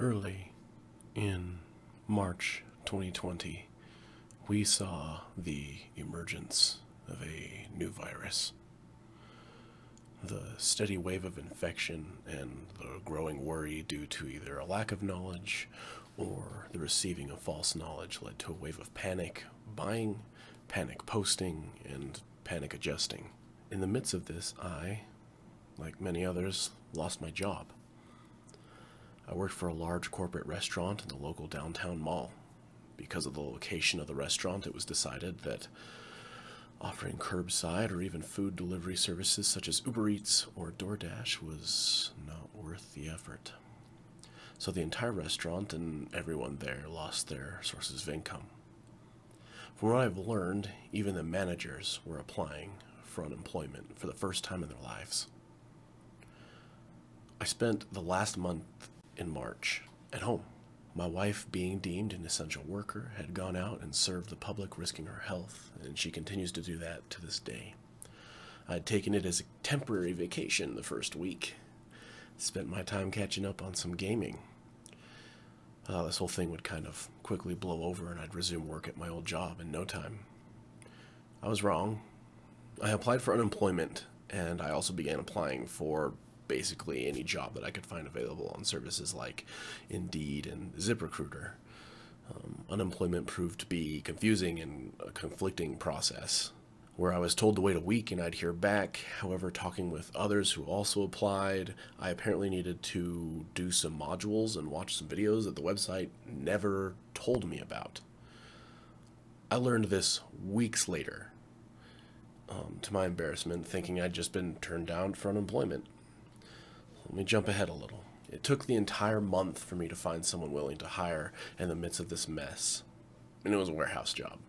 Early in March 2020, we saw the emergence of a new virus. The steady wave of infection and the growing worry due to either a lack of knowledge or the receiving of false knowledge led to a wave of panic buying, panic posting, and panic adjusting. In the midst of this, I, like many others, lost my job. I worked for a large corporate restaurant in the local downtown mall. Because of the location of the restaurant, it was decided that offering curbside or even food delivery services such as Uber Eats or DoorDash was not worth the effort. So the entire restaurant and everyone there lost their sources of income. From what I've learned, even the managers were applying for unemployment for the first time in their lives. I spent the last month in March at home. My wife, being deemed an essential worker, had gone out and served the public, risking her health, and she continues to do that to this day. I had taken it as a temporary vacation the first week. Spent my time catching up on some gaming. This whole thing would kind of quickly blow over and I'd resume work at my old job in no time. I was wrong. I applied for unemployment, and I also began applying for basically any job that I could find available on services like Indeed and ZipRecruiter. Unemployment proved to be confusing and a conflicting process, where I was told to wait a week and I'd hear back. However, talking with others who also applied, I apparently needed to do some modules and watch some videos that the website never told me about. I learned this weeks later, to my embarrassment, thinking I'd just been turned down for unemployment. Let me jump ahead a little. It took the entire month for me to find someone willing to hire in the midst of this mess. And it was a warehouse job.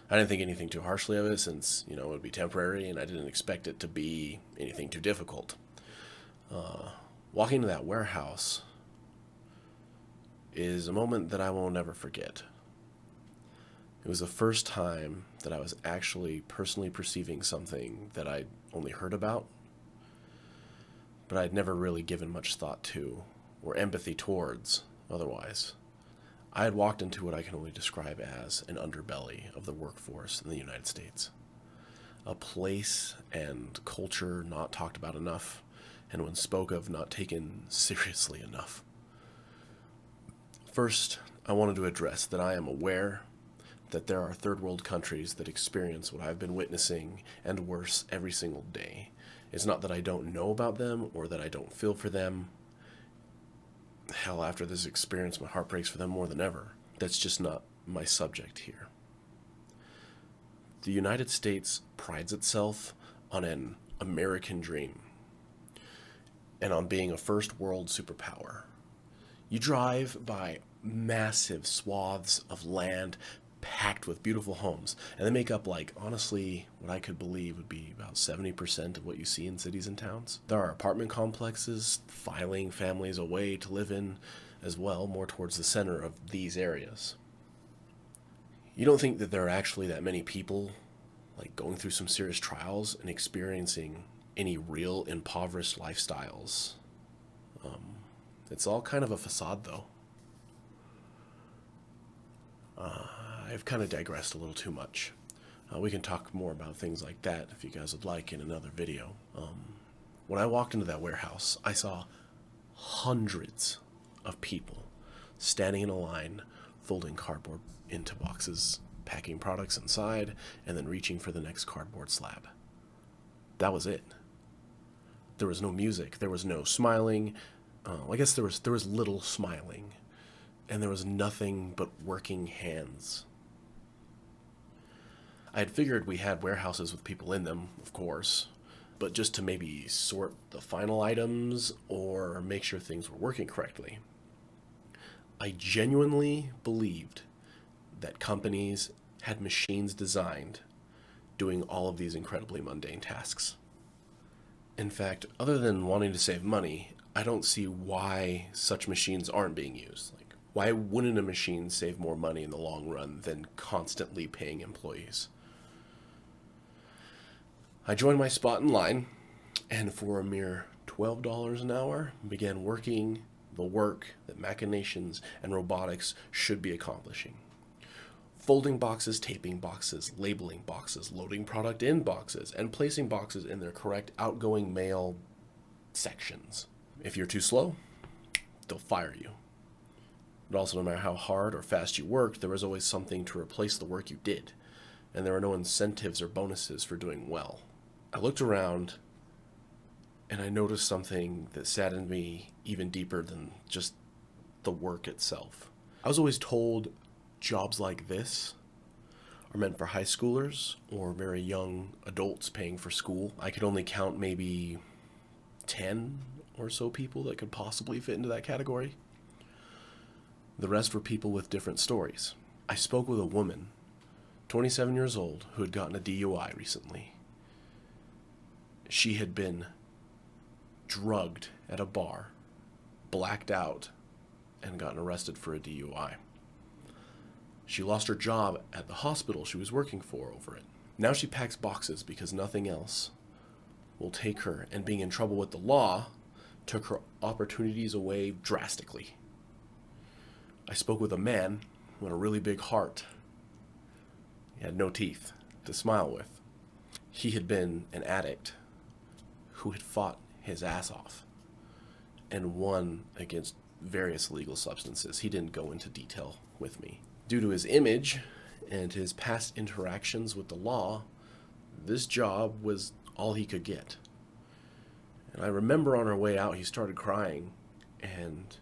I didn't think anything too harshly of it since, it would be temporary, and I didn't expect it to be anything too difficult. Walking into that warehouse is a moment that I will never forget. It was the first time that I was actually personally perceiving something that I'd only heard about, but I'd never really given much thought to or empathy towards otherwise. I had walked into what I can only describe as an underbelly of the workforce in the United States. A place and culture not talked about enough, and when spoke of, not taken seriously enough. First, I wanted to address that I am aware that there are third world countries that experience what I've been witnessing and worse every single day. It's not that I don't know about them or that I don't feel for them. Hell, after this experience, my heart breaks for them more than ever. That's just not my subject here. The United States prides itself on an American dream and on being a first world superpower. You drive by massive swaths of land packed with beautiful homes, and they make up, honestly, what I could believe would be about 70% of what you see in cities and towns. There are apartment complexes filing families away to live in as well, more towards the center of these areas. You don't think that there are actually that many people going through some serious trials and experiencing any real impoverished lifestyles. It's all kind of a facade, though. I've kind of digressed a little too much. We can talk more about things like that if you guys would like in another video. When I walked into that warehouse, I saw hundreds of people standing in a line, folding cardboard into boxes, packing products inside, and then reaching for the next cardboard slab. That was it. There was no music. There was no smiling. I guess there was little smiling. And there was nothing but working hands. I had figured we had warehouses with people in them, of course, but just to maybe sort the final items or make sure things were working correctly. I genuinely believed that companies had machines designed doing all of these incredibly mundane tasks. In fact, other than wanting to save money, I don't see why such machines aren't being used. Why wouldn't a machine save more money in the long run than constantly paying employees? I joined my spot in line, and for a mere $12 an hour, began working the work that machinations and robotics should be accomplishing. Folding boxes, taping boxes, labeling boxes, loading product in boxes, and placing boxes in their correct outgoing mail sections. If you're too slow, they'll fire you. But also, no matter how hard or fast you worked, there was always something to replace the work you did, and there were no incentives or bonuses for doing well. I looked around, and I noticed something that saddened me even deeper than just the work itself. I was always told jobs like this are meant for high schoolers or very young adults paying for school. I could only count maybe 10 or so people that could possibly fit into that category. The rest were people with different stories. I spoke with a woman, 27 years old, who had gotten a DUI recently. She had been drugged at a bar, blacked out, and gotten arrested for a DUI. She lost her job at the hospital she was working for over it. Now she packs boxes because nothing else will take her, and being in trouble with the law took her opportunities away drastically. I spoke with a man who had a really big heart. He had no teeth to smile with. He had been an addict who had fought his ass off and won against various illegal substances. He didn't go into detail with me. Due to his image and his past interactions with the law, this job was all he could get. And I remember on our way out, he started crying, and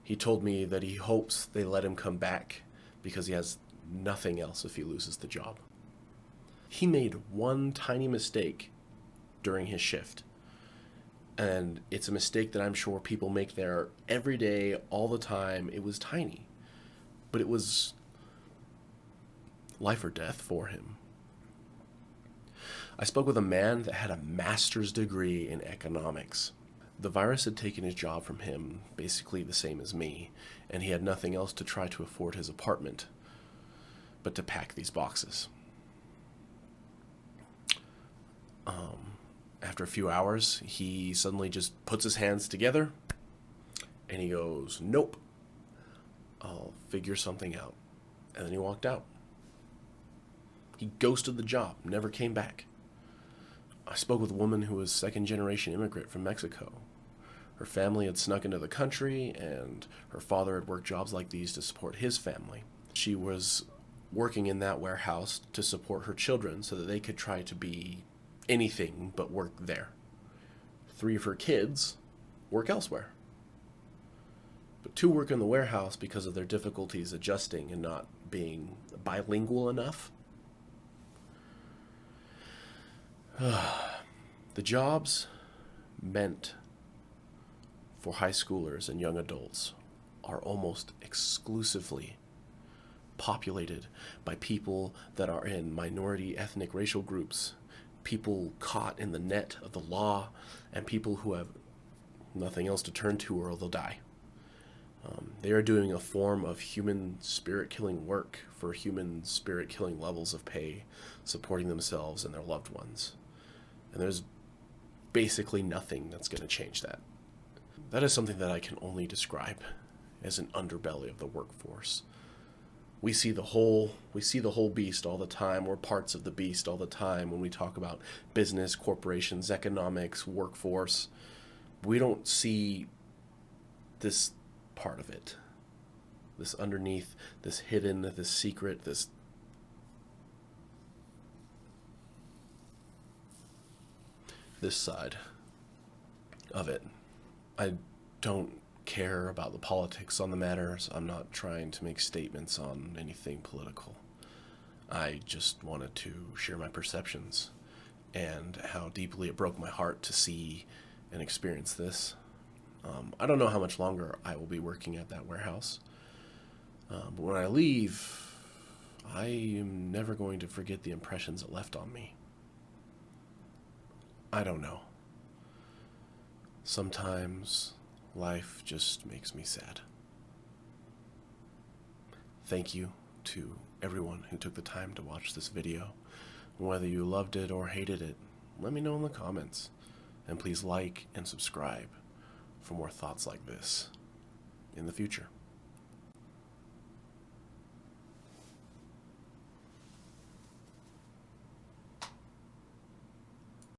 he told me that he hopes they let him come back because he has nothing else if he loses the job. He made one tiny mistake during his shift, and it's a mistake that I'm sure people make there every day, all the time. It was tiny, but it was life or death for him. I spoke with a man that had a master's degree in economics. The virus had taken his job from him, basically the same as me, and he had nothing else to try to afford his apartment but to pack these boxes. After a few hours, he suddenly just puts his hands together and he goes, "Nope, I'll figure something out." And then he walked out. He ghosted the job, never came back. I spoke with a woman who was second-generation immigrant from Mexico. Her family had snuck into the country, and her father had worked jobs like these to support his family. She was working in that warehouse to support her children so that they could try to be anything but work there. 3 of her kids work elsewhere, but 2 work in the warehouse because of their difficulties adjusting and not being bilingual enough. The jobs meant for high schoolers and young adults are almost exclusively populated by people that are in minority ethnic racial groups, people caught in the net of the law, and people who have nothing else to turn to or they'll die. They are doing a form of human spirit-killing work for human spirit-killing levels of pay, supporting themselves and their loved ones. And there's basically nothing that's going to change that. That is something that I can only describe as an underbelly of the workforce. We see the whole beast all the time, or parts of the beast all the time when we talk about business, corporations, economics, workforce. We don't see this part of it. This underneath, this hidden, this secret, this side of it. I don't care about the politics on the matters. I'm not trying to make statements on anything political. I just wanted to share my perceptions and how deeply it broke my heart to see and experience this. I don't know how much longer I will be working at that warehouse, but when I leave, I am never going to forget the impressions it left on me. I don't know. Sometimes life just makes me sad. Thank you to everyone who took the time to watch this video. Whether you loved it or hated it, let me know in the comments. And please like and subscribe for more thoughts like this. in the future.